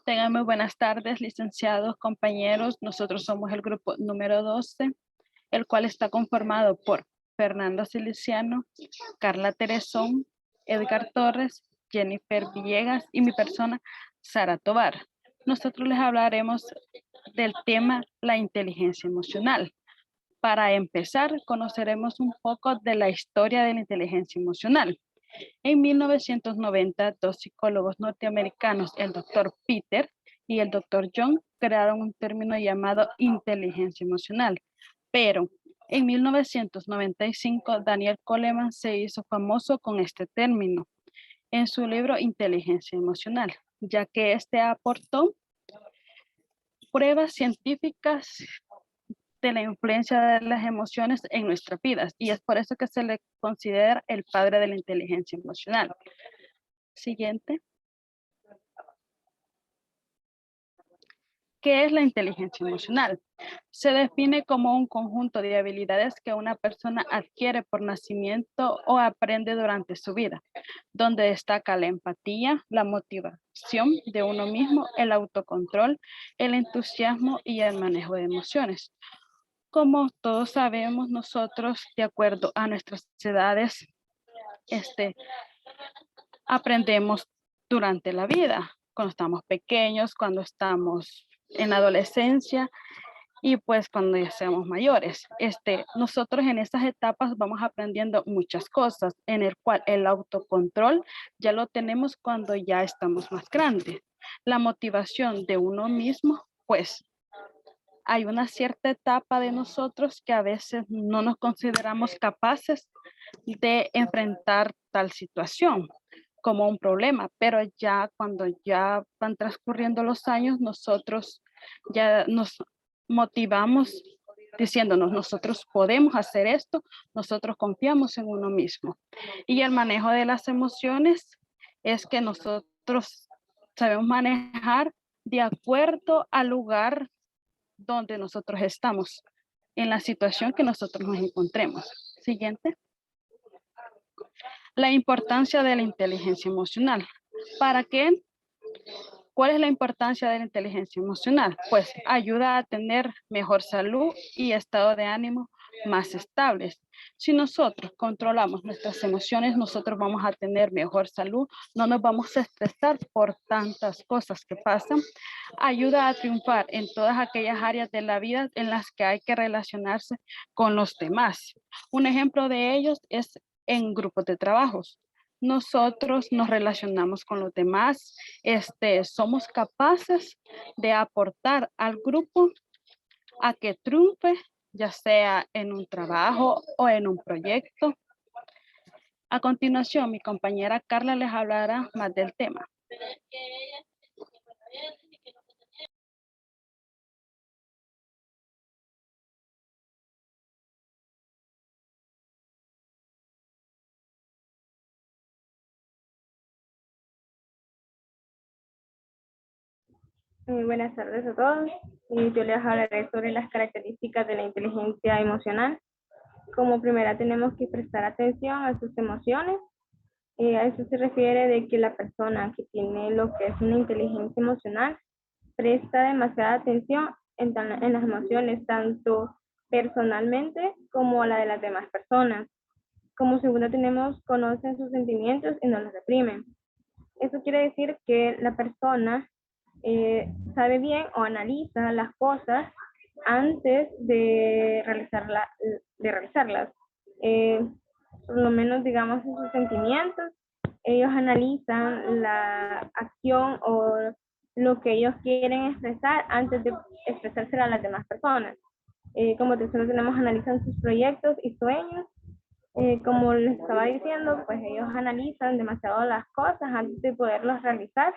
Tengan muy buenas tardes, licenciados, compañeros. Nosotros somos el grupo número 12, el cual está conformado por Fernando Siliciano, Carla Teresón, Edgar Torres, Jennifer Villegas y mi persona, Sara Tovar. Nosotros les hablaremos del tema la inteligencia emocional. Para empezar, conoceremos un poco de la historia de la inteligencia emocional. En 1990, dos psicólogos norteamericanos, el doctor Peter y el doctor John, crearon un término llamado inteligencia emocional. Pero en 1995, Daniel Goleman se hizo famoso con este término en su libro Inteligencia Emocional, ya que este aportó pruebas científicas de la influencia de las emociones en nuestras vidas, y es por eso que se le considera el padre de la inteligencia emocional. Siguiente. ¿Qué es la inteligencia emocional? Se define como un conjunto de habilidades que una persona adquiere por nacimiento o aprende durante su vida, donde destaca la empatía, la motivación de uno mismo, el autocontrol, el entusiasmo y el manejo de emociones. Como todos sabemos, nosotros, de acuerdo a nuestras edades, aprendemos durante la vida, cuando estamos pequeños, cuando estamos en la adolescencia y pues cuando ya seamos mayores. Nosotros en estas etapas vamos aprendiendo muchas cosas, en el cual el autocontrol ya lo tenemos cuando ya estamos más grandes. La motivación de uno mismo, pues hay una cierta etapa de nosotros que a veces no nos consideramos capaces de enfrentar tal situación como un problema, pero ya cuando ya van transcurriendo los años, nosotros ya nos motivamos diciéndonos, nosotros podemos hacer esto, nosotros confiamos en uno mismo. Y el manejo de las emociones es que nosotros sabemos manejar de acuerdo al lugar donde nosotros estamos, en la situación que nosotros nos encontremos. Siguiente. La importancia de la inteligencia emocional. ¿Para qué? ¿Cuál es la importancia de la inteligencia emocional? Pues ayuda a tener mejor salud y estado de ánimo más estables. Si nosotros controlamos nuestras emociones, nosotros vamos a tener mejor salud, no nos vamos a estresar por tantas cosas que pasan. Ayuda a triunfar en todas aquellas áreas de la vida en las que hay que relacionarse con los demás. Un ejemplo de ellos es en grupos de trabajos. Nosotros nos relacionamos con los demás, somos capaces de aportar al grupo a que triunfe, ya sea en un trabajo o en un proyecto. A continuación, mi compañera Carla les hablará más del tema. Buenas tardes a todos. Yo les hablaré sobre las características de la inteligencia emocional. Como primera tenemos que prestar atención a sus emociones. A eso se refiere de que la persona que tiene lo que es una inteligencia emocional presta demasiada atención en las emociones, tanto personalmente como a la de las demás personas. Como segunda tenemos, conocen sus sentimientos y no los reprimen. Eso quiere decir que la persona sabe bien o analiza las cosas antes de realizarlas. Por lo menos, digamos, en sus sentimientos, ellos analizan la acción o lo que ellos quieren expresar antes de expresárselo a las demás personas. Como tercero tenemos, analizan sus proyectos y sueños. Como les estaba diciendo, pues ellos analizan demasiado las cosas antes de poderlos realizar.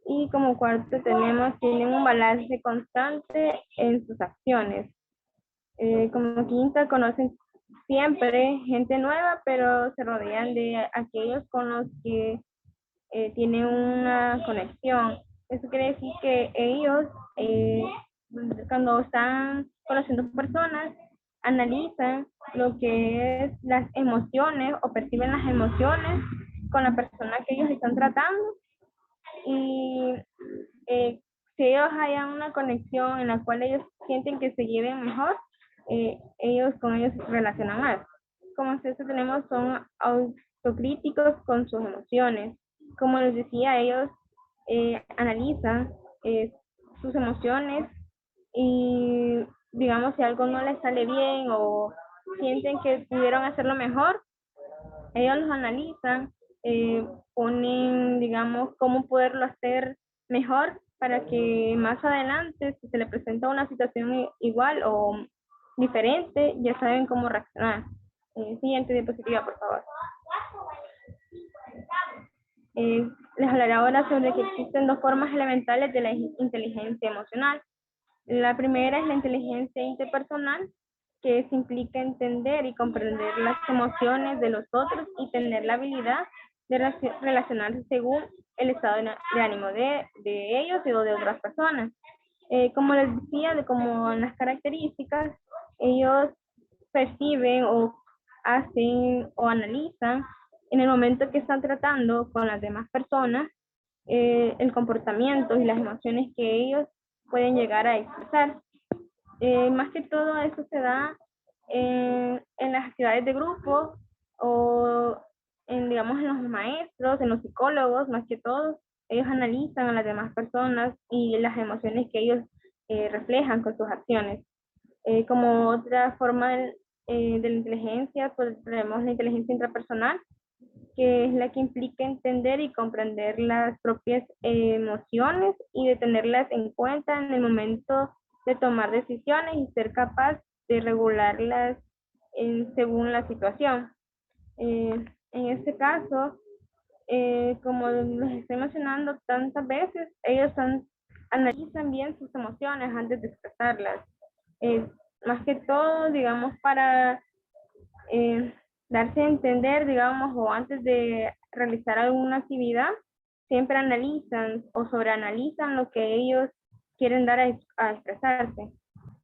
Y como cuarto tenemos, tienen un balance constante en sus acciones. Como quinta, conocen siempre gente nueva, pero se rodean de aquellos con los que tienen una conexión. Eso quiere decir que ellos, cuando están conociendo personas, analizan lo que es las emociones o perciben las emociones con la persona que ellos están tratando y si ellos hayan una conexión en la cual ellos sienten que se lleven mejor, ellos con ellos se relacionan más. Como ustedes tenemos, son autocríticos con sus emociones. Como les decía, ellos analizan sus emociones y digamos si algo no les sale bien o sienten que pudieron hacerlo mejor, ellos los analizan, ponen, digamos, cómo poderlo hacer mejor para que más adelante, si se le presenta una situación igual o diferente, ya saben cómo reaccionar. Siguiente diapositiva, por favor. Les hablaré ahora sobre que existen dos formas elementales de la inteligencia emocional. La primera es la inteligencia interpersonal, que se implica entender y comprender las emociones de los otros y tener la habilidad de relacionarse según el estado de ánimo de ellos y o de otras personas. Como les decía, de como en las características, ellos perciben o hacen o analizan en el momento que están tratando con las demás personas el comportamiento y las emociones que ellos pueden llegar a expresar. Más que todo eso se da en las actividades de grupo o en, digamos, en los maestros, en los psicólogos, más que todo. Ellos analizan a las demás personas y las emociones que ellos reflejan con sus acciones. Como otra forma de la inteligencia, pues tenemos la inteligencia intrapersonal, que es la que implica entender y comprender las propias emociones y de tenerlas en cuenta en el momento de tomar decisiones y ser capaz de regularlas según la situación. En este caso, como les estoy mencionando tantas veces, ellos analizan bien sus emociones antes de expresarlas. Eh, Más que todo, digamos, para eh, darse a entender, digamos, o antes de realizar alguna actividad, siempre analizan o sobreanalizan lo que ellos quieren dar a expresarse.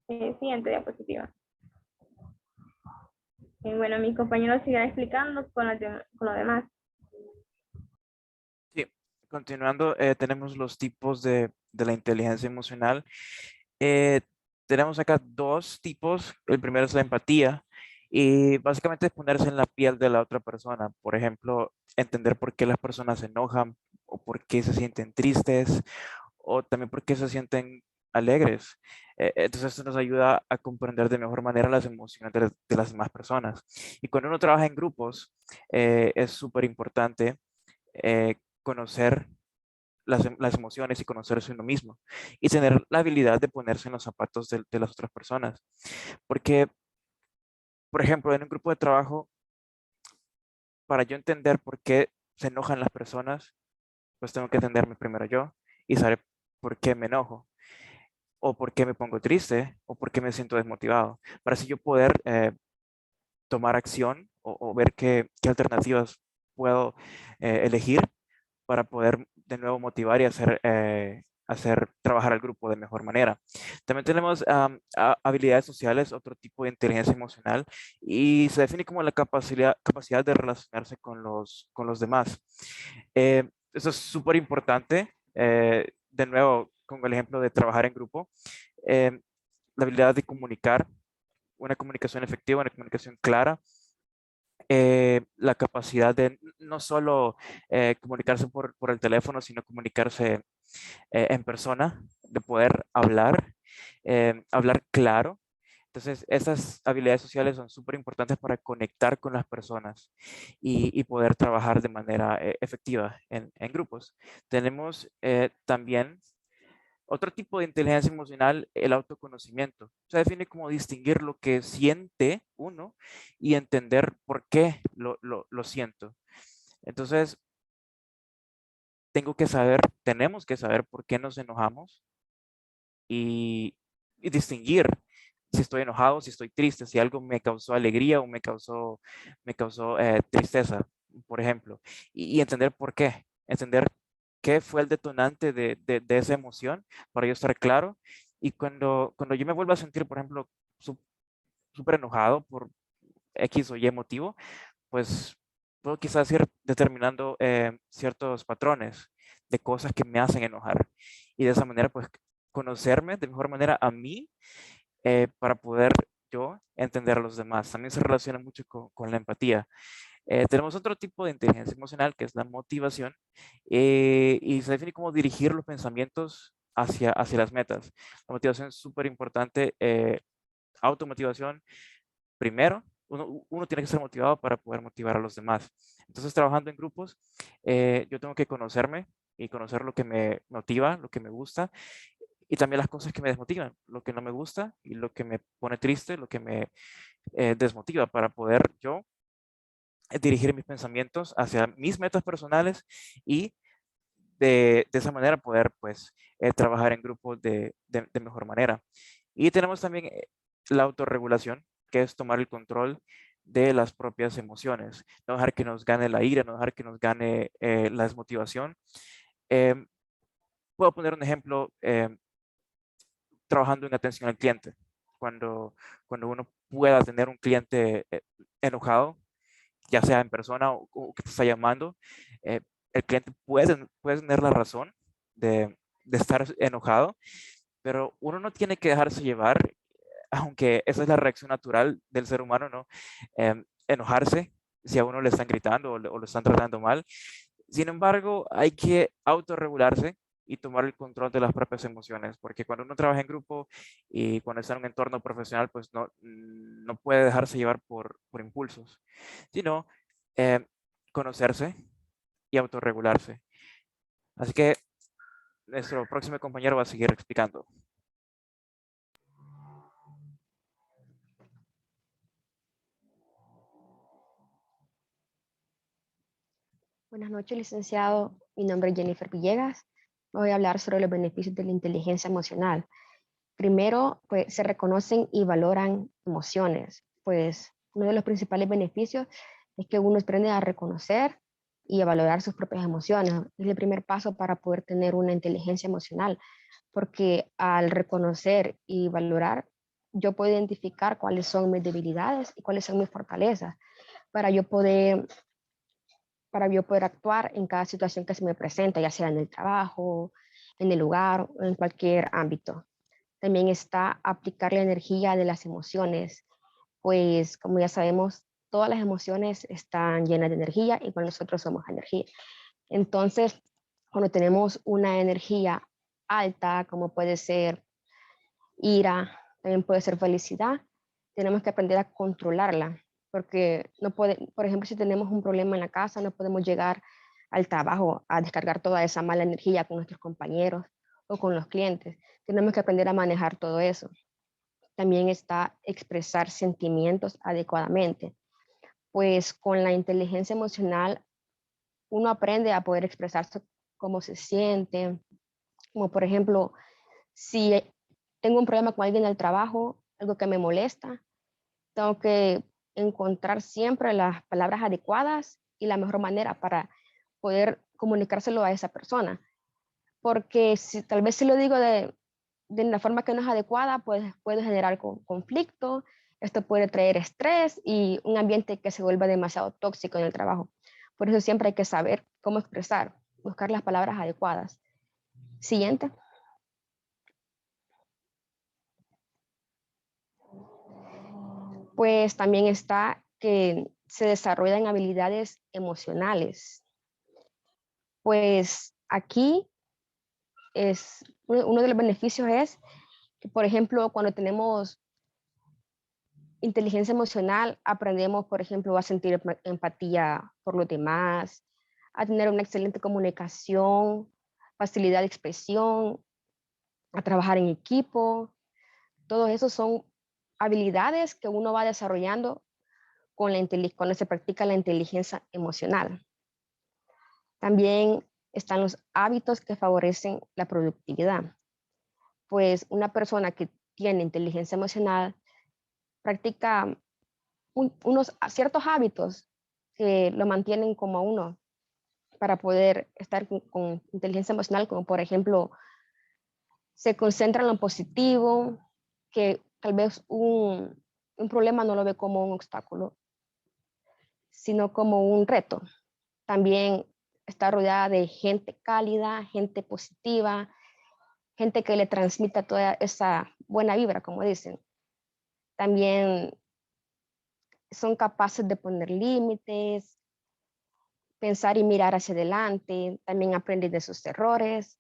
Siguiente diapositiva. Bueno, mi compañero seguirá explicando con lo demás. Sí, continuando, tenemos los tipos de la inteligencia emocional. Tenemos acá dos tipos. El primero es la empatía y básicamente es ponerse en la piel de la otra persona. Por ejemplo, entender por qué las personas se enojan o por qué se sienten tristes o también por qué se sienten alegres. Entonces esto nos ayuda a comprender de mejor manera las emociones de las demás personas. Y cuando uno trabaja en grupos, es súper importante conocer las emociones y conocerse uno mismo y tener la habilidad de ponerse en los zapatos de las otras personas. Porque, por ejemplo, en un grupo de trabajo, para yo entender por qué se enojan las personas, pues tengo que entenderme primero yo y saber por qué me enojo o por qué me pongo triste o por qué me siento desmotivado, para así yo poder tomar acción o ver qué alternativas puedo elegir para poder de nuevo motivar y hacer trabajar al grupo de mejor manera. También tenemos habilidades sociales, otro tipo de inteligencia emocional, y se define como la capacidad de relacionarse con los demás. Eso es súper importante. De nuevo, con el ejemplo de trabajar en grupo, eh, la habilidad de comunicar, una comunicación efectiva, una comunicación clara, la capacidad de no solo comunicarse por el teléfono, sino comunicarse en persona, de poder hablar, hablar claro. Entonces, esas habilidades sociales son súper importantes para conectar con las personas y poder trabajar de manera efectiva en grupos. Tenemos también otro tipo de inteligencia emocional, el autoconocimiento. Se define como distinguir lo que siente uno y entender por qué lo siento. Entonces, tenemos que saber por qué nos enojamos y distinguir si estoy enojado, si estoy triste, si algo me causó alegría o me causó tristeza, por ejemplo, y entender por qué, entender qué fue el detonante de esa emoción para yo estar claro. Y cuando yo me vuelvo a sentir, por ejemplo, súper enojado por X o Y motivo, pues puedo quizás ir determinando ciertos patrones de cosas que me hacen enojar. y de esa manera pues conocerme de mejor manera a mí para poder yo entender a los demás. También se relaciona mucho con la empatía. Tenemos otro tipo de inteligencia emocional que es la motivación y se define como dirigir los pensamientos hacia las metas. La motivación es súper importante. Automotivación, primero, uno tiene que ser motivado para poder motivar a los demás. Entonces, trabajando en grupos, yo tengo que conocerme y conocer lo que me motiva, lo que me gusta y también las cosas que me desmotivan, lo que no me gusta y lo que me pone triste, lo que me desmotiva para poder yo dirigir mis pensamientos hacia mis metas personales y de esa manera poder pues trabajar en grupos de mejor manera. Y tenemos también la autorregulación, que es tomar el control de las propias emociones, no dejar que nos gane la ira, no dejar que nos gane la desmotivación. Em, Puedo poner un ejemplo trabajando en atención al cliente. Cuando uno pueda tener un cliente enojado, ya sea en persona o que te está llamando, eh, el cliente puede tener la razón de estar enojado, pero uno no tiene que dejarse llevar, aunque esa es la reacción natural del ser humano, ¿no? Enojarse si a uno le están gritando o lo están tratando mal. Sin embargo, hay que autorregularse y tomar el control de las propias emociones, porque cuando uno trabaja en grupo y cuando está en un entorno profesional, pues no puede dejarse llevar por impulsos, sino eh, conocerse y autorregularse. Así que nuestro próximo compañero va a seguir explicando. Buenas noches, licenciado. Mi nombre es Jennifer Villegas. Voy a hablar sobre los beneficios de la inteligencia emocional. Primero, pues se reconocen y valoran emociones. Pues uno de los principales beneficios es que uno aprende a reconocer y a valorar sus propias emociones. Es el primer paso para poder tener una inteligencia emocional, porque al reconocer y valorar, yo puedo identificar cuáles son mis debilidades y cuáles son mis fortalezas para yo poder actuar en cada situación que se me presenta, ya sea en el trabajo, en el lugar o en cualquier ámbito. También está aplicar la energía de las emociones, pues como ya sabemos, todas las emociones están llenas de energía y cuando nosotros somos energía. Entonces, cuando tenemos una energía alta, como puede ser ira, también puede ser felicidad, tenemos que aprender a controlarla, porque no puede, por ejemplo, si tenemos un problema en la casa, no podemos llegar al trabajo a descargar toda esa mala energía con nuestros compañeros o con los clientes. Tenemos que aprender a manejar todo eso. También está expresar sentimientos adecuadamente, pues con la inteligencia emocional uno aprende a poder expresarse cómo se siente, como por ejemplo, si tengo un problema con alguien del trabajo, algo que me molesta, tengo que encontrar siempre las palabras adecuadas y la mejor manera para poder comunicárselo a esa persona. Porque si tal vez si lo digo de la forma que no es adecuada, pues puede generar conflicto, esto puede traer estrés y un ambiente que se vuelva demasiado tóxico en el trabajo. Por eso siempre hay que saber cómo expresar, buscar las palabras adecuadas. Siguiente. Pues también está que se desarrollan habilidades emocionales. Pues aquí es uno de los beneficios es que, por ejemplo, cuando tenemos inteligencia emocional, aprendemos, por ejemplo, a sentir empatía por los demás, a tener una excelente comunicación, facilidad de expresión, a trabajar en equipo. Todo eso son habilidades que uno va desarrollando cuando se practica la inteligencia emocional. También están los hábitos que favorecen la productividad. Pues una persona que tiene inteligencia emocional practica unos ciertos hábitos que lo mantienen como uno para poder estar con inteligencia emocional, como por ejemplo, se concentra en lo positivo, que tal vez un problema no lo ve como un obstáculo, sino como un reto. También está rodeada de gente cálida, gente positiva, gente que le transmita toda esa buena vibra, como dicen. También son capaces de poner límites, pensar y mirar hacia adelante, también aprenden de sus errores.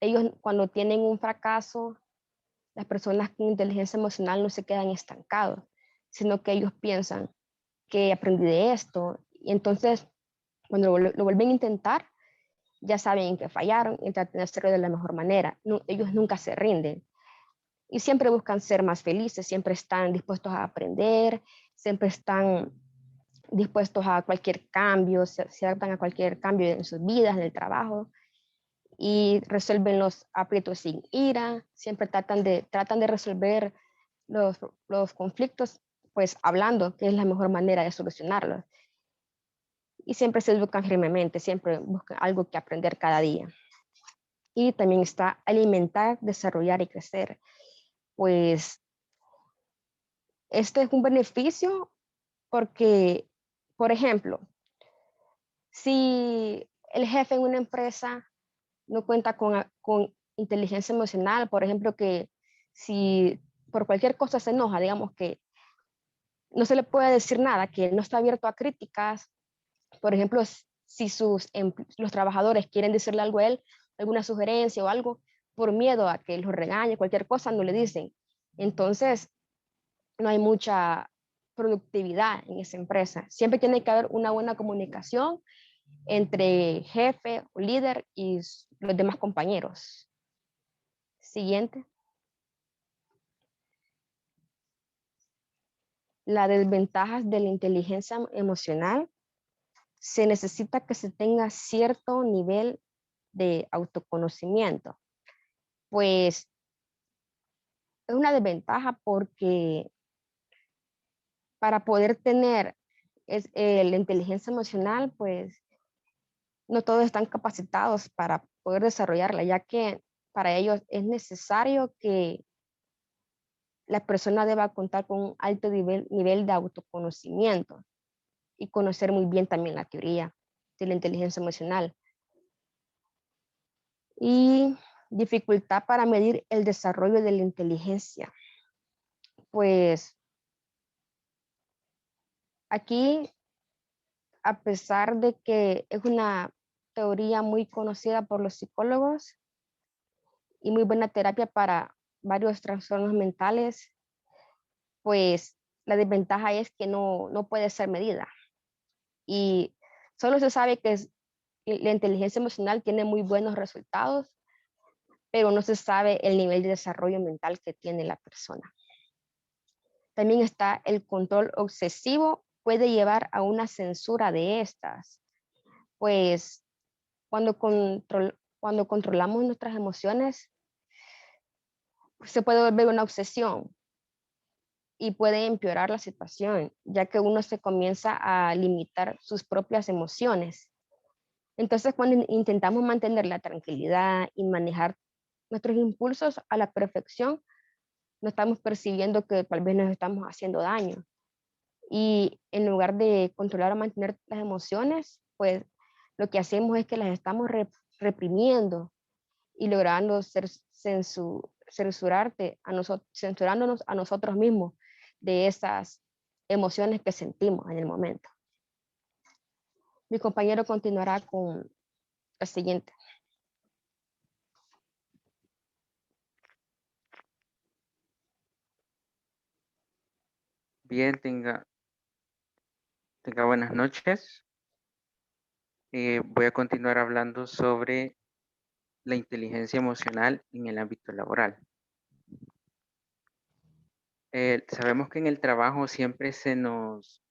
Ellos cuando tienen un fracaso, las personas con inteligencia emocional no se quedan estancados, sino que ellos piensan que aprendí de esto. Y entonces, cuando lo vuelven a intentar, ya saben que fallaron y tratan de hacerlo de la mejor manera. Ellos nunca se rinden. Y siempre buscan ser más felices, siempre están dispuestos a aprender, siempre están dispuestos a cualquier cambio, se adaptan a cualquier cambio en sus vidas, en el trabajo, y resuelven los aprietos sin ira, siempre tratan de resolver los conflictos, pues hablando, que es la mejor manera de solucionarlos. Y siempre se educan firmemente, siempre buscan algo que aprender cada día. Y también está alimentar, desarrollar y crecer. Pues este es un beneficio porque, por ejemplo, si el jefe en una empresa no cuenta con inteligencia emocional, por ejemplo, que si por cualquier cosa se enoja, digamos que no se le puede decir nada, que no está abierto a críticas, por ejemplo, si los trabajadores quieren decirle algo a él, alguna sugerencia o algo, por miedo a que los regañe, cualquier cosa, no le dicen. Entonces, no hay mucha productividad en esa empresa. Siempre tiene que haber una buena comunicación entre jefe o líder y los demás compañeros. Siguiente. Las desventajas de la inteligencia emocional. Se necesita que se tenga cierto nivel de autoconocimiento. Pues es una desventaja porque para poder tener la inteligencia emocional, pues no todos están capacitados para poder desarrollarla, ya que para ellos es necesario que la persona deba contar con un alto nivel de autoconocimiento y conocer muy bien también la teoría de la inteligencia emocional. Y dificultad para medir el desarrollo de la inteligencia. Pues aquí, a pesar de que es una teoría muy conocida por los psicólogos y muy buena terapia para varios trastornos mentales, pues la desventaja es que no puede ser medida. Y solo se sabe que la inteligencia emocional tiene muy buenos resultados, pero no se sabe el nivel de desarrollo mental que tiene la persona. También está el control obsesivo, puede llevar a una censura de estas. Pues cuando controlamos nuestras emociones, se puede volver una obsesión y puede empeorar la situación, ya que uno se comienza a limitar sus propias emociones. Entonces, cuando intentamos mantener la tranquilidad y manejar nuestros impulsos a la perfección, no estamos percibiendo que tal vez nos estamos haciendo daño. Y en lugar de controlar o mantener las emociones, pues lo que hacemos es que las estamos reprimiendo y logrando censurándonos a nosotros mismos de esas emociones que sentimos en el momento. Mi compañero continuará con la siguiente. Bien, tenga buenas noches. Voy a continuar hablando sobre la inteligencia emocional en el ámbito laboral. Sabemos que en el trabajo siempre se nos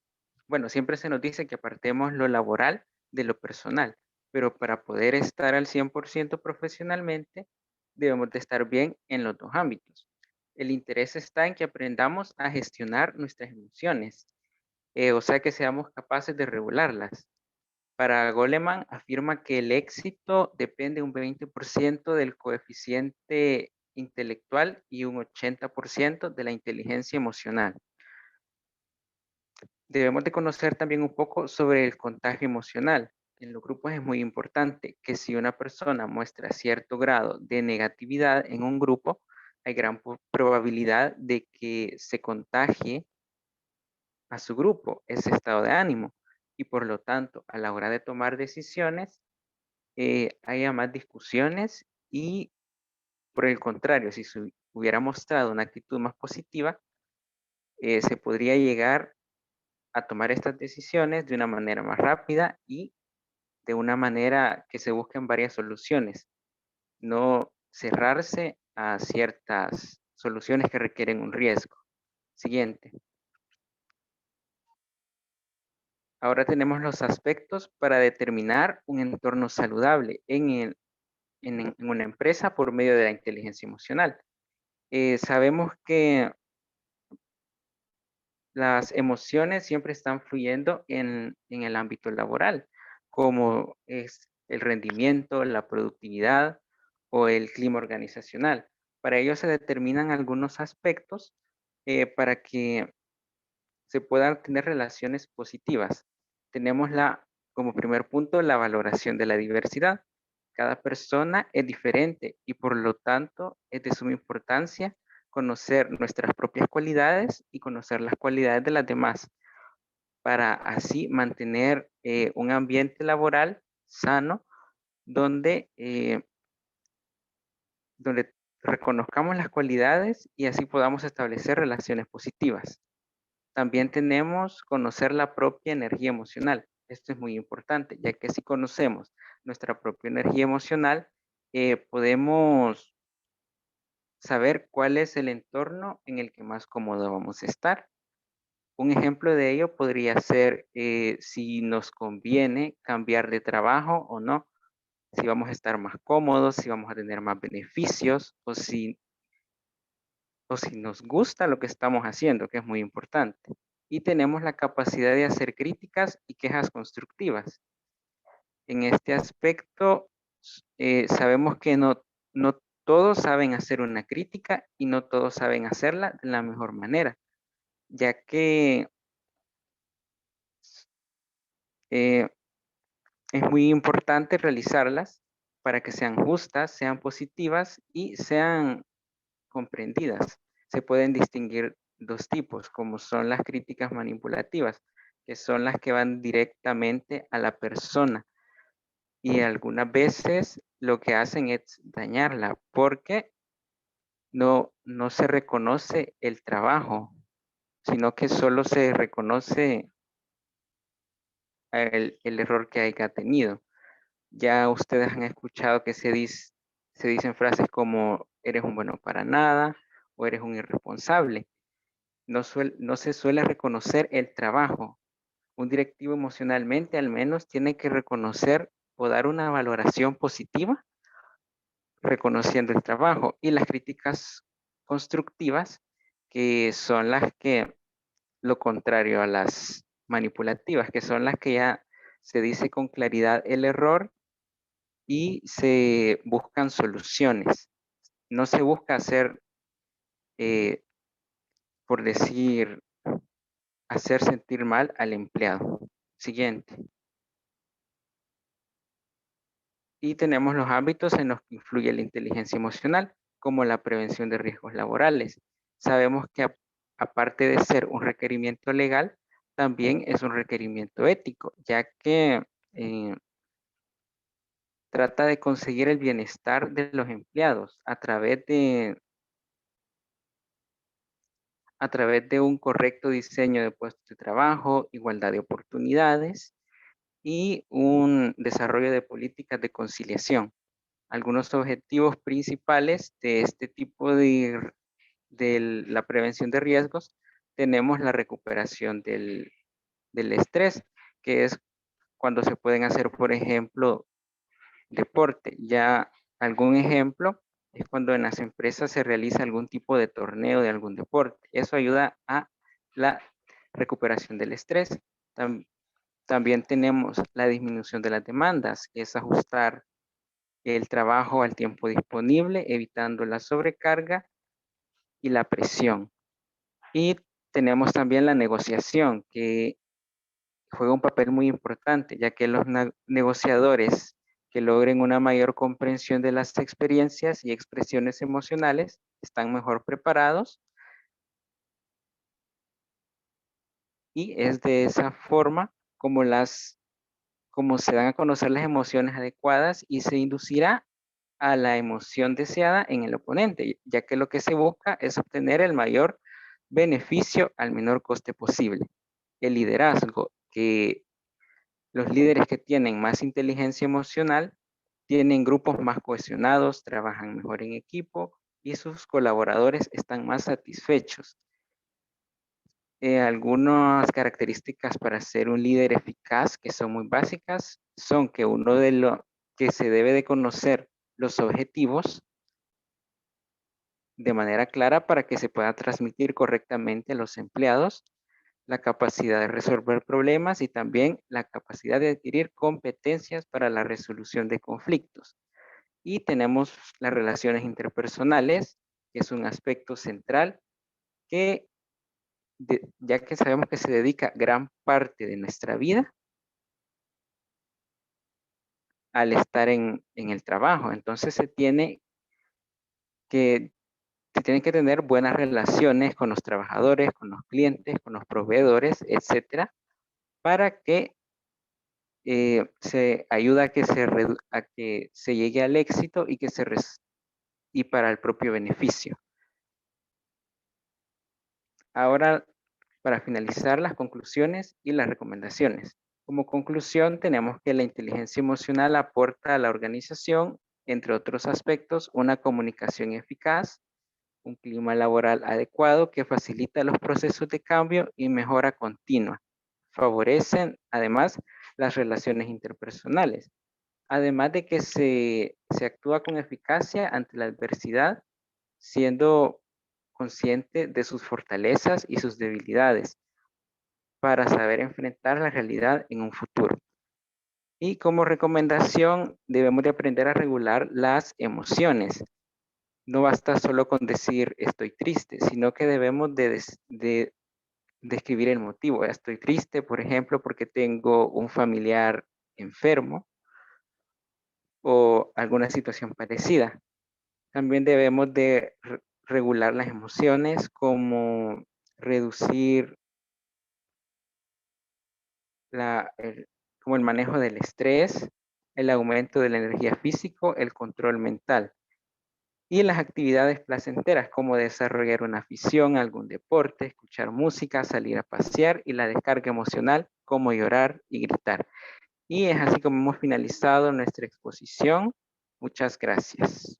dice que apartemos lo laboral de lo personal, pero para poder estar al 100% profesionalmente, debemos de estar bien en los dos ámbitos. El interés está en que aprendamos a gestionar nuestras emociones, o sea que seamos capaces de regularlas. Para Goleman afirma que el éxito depende un 20% del coeficiente intelectual y un 80% de la inteligencia emocional. Debemos de conocer también un poco sobre el contagio emocional. en los grupos es muy importante que si una persona muestra cierto grado de negatividad en un grupo, hay gran probabilidad de que se contagie a su grupo ese estado de ánimo y por lo tanto a la hora de tomar decisiones haya más discusiones y por el contrario, si se hubiera mostrado una actitud más positiva, se podría llegar a tomar estas decisiones de una manera más rápida y de una manera que se busquen varias soluciones, no cerrarse a ciertas soluciones que requieren un riesgo. Siguiente. Ahora tenemos los aspectos para determinar un entorno saludable en una empresa por medio de la inteligencia emocional. Sabemos que las emociones siempre están fluyendo en el ámbito laboral, como es el rendimiento, la productividad o el clima organizacional. Para ello se determinan algunos aspectos para que se puedan tener relaciones positivas. Tenemos como primer punto la valoración de la diversidad. Cada persona es diferente y por lo tanto es de suma importancia conocer nuestras propias cualidades y conocer las cualidades de las demás para así mantener un ambiente laboral sano donde, donde reconozcamos las cualidades y así podamos establecer relaciones positivas. También tenemos conocer la propia energía emocional. Esto es muy importante, ya que si conocemos nuestra propia energía emocional, podemos saber cuál es el entorno en el que más cómodo vamos a estar. Un ejemplo de ello podría ser si nos conviene cambiar de trabajo o no, si vamos a estar más cómodos, si vamos a tener más beneficios o si nos gusta lo que estamos haciendo, que es muy importante. Y tenemos la capacidad de hacer críticas y quejas constructivas. En este aspecto, sabemos que no todos saben hacer una crítica y no todos saben hacerla de la mejor manera, ya que es muy importante realizarlas para que sean justas, sean positivas y sean comprendidas. Se pueden distinguir dos tipos, como son las críticas manipulativas, que son las que van directamente a la persona y algunas veces lo que hacen es dañarla porque no se reconoce el trabajo, sino que solo se reconoce el error que haya tenido. Ya ustedes han escuchado que se dicen frases como eres un bueno para nada o eres un irresponsable. No se suele reconocer el trabajo. Un directivo emocionalmente al menos tiene que reconocer o dar una valoración positiva reconociendo el trabajo y las críticas constructivas que son las que lo contrario a las manipulativas, que son las que ya se dice con claridad el error y se buscan soluciones. No se busca hacer, por decir, hacer sentir mal al empleado. Siguiente. Y tenemos los ámbitos en los que influye la inteligencia emocional, como la prevención de riesgos laborales. Sabemos que aparte de ser un requerimiento legal, también es un requerimiento ético, ya que trata de conseguir el bienestar de los empleados a través de un correcto diseño de puestos de trabajo, igualdad de oportunidades y un desarrollo de políticas de conciliación. Algunos objetivos principales de este tipo de la prevención de riesgos, tenemos la recuperación del estrés, que es cuando se pueden hacer, por ejemplo, deporte. Ya algún ejemplo es cuando en las empresas se realiza algún tipo de torneo de algún deporte. Eso ayuda a la recuperación del estrés. También tenemos la disminución de las demandas, que es ajustar el trabajo al tiempo disponible, evitando la sobrecarga y la presión. Y tenemos también la negociación, que juega un papel muy importante, ya que los negociadores que logren una mayor comprensión de las experiencias y expresiones emocionales están mejor preparados, y es de esa forma como se dan a conocer las emociones adecuadas y se inducirá a la emoción deseada en el oponente, ya que lo que se busca es obtener el mayor beneficio al menor coste posible. El liderazgo, que los líderes que tienen más inteligencia emocional tienen grupos más cohesionados, trabajan mejor en equipo y sus colaboradores están más satisfechos. Algunas características para ser un líder eficaz que son muy básicas son que uno de lo que se debe de conocer los objetivos de manera clara para que se pueda transmitir correctamente a los empleados, la capacidad de resolver problemas y también la capacidad de adquirir competencias para la resolución de conflictos. Y tenemos las relaciones interpersonales, que es un aspecto central que, ya que sabemos que se dedica gran parte de nuestra vida al estar en el trabajo. Entonces se tienen que tener buenas relaciones con los trabajadores, con los clientes, con los proveedores, etcétera, para que se ayuda a que se llegue al éxito y y para el propio beneficio. Ahora, para finalizar, las conclusiones y las recomendaciones. Como conclusión, tenemos que la inteligencia emocional aporta a la organización, entre otros aspectos, una comunicación eficaz, un clima laboral adecuado que facilita los procesos de cambio y mejora continua. Favorecen, además, las relaciones interpersonales, además de que se actúa con eficacia ante la adversidad, siendo consciente de sus fortalezas y sus debilidades para saber enfrentar la realidad en un futuro. Y como recomendación, debemos de aprender a regular las emociones. No basta solo con decir estoy triste, sino que debemos de describir el motivo. Estoy triste, por ejemplo, porque tengo un familiar enfermo o alguna situación parecida. También debemos de regular las emociones, como reducir como el manejo del estrés, el aumento de la energía física, el control mental. Y las actividades placenteras, como desarrollar una afición, algún deporte, escuchar música, salir a pasear, y la descarga emocional, como llorar y gritar. Y es así como hemos finalizado nuestra exposición. Muchas gracias.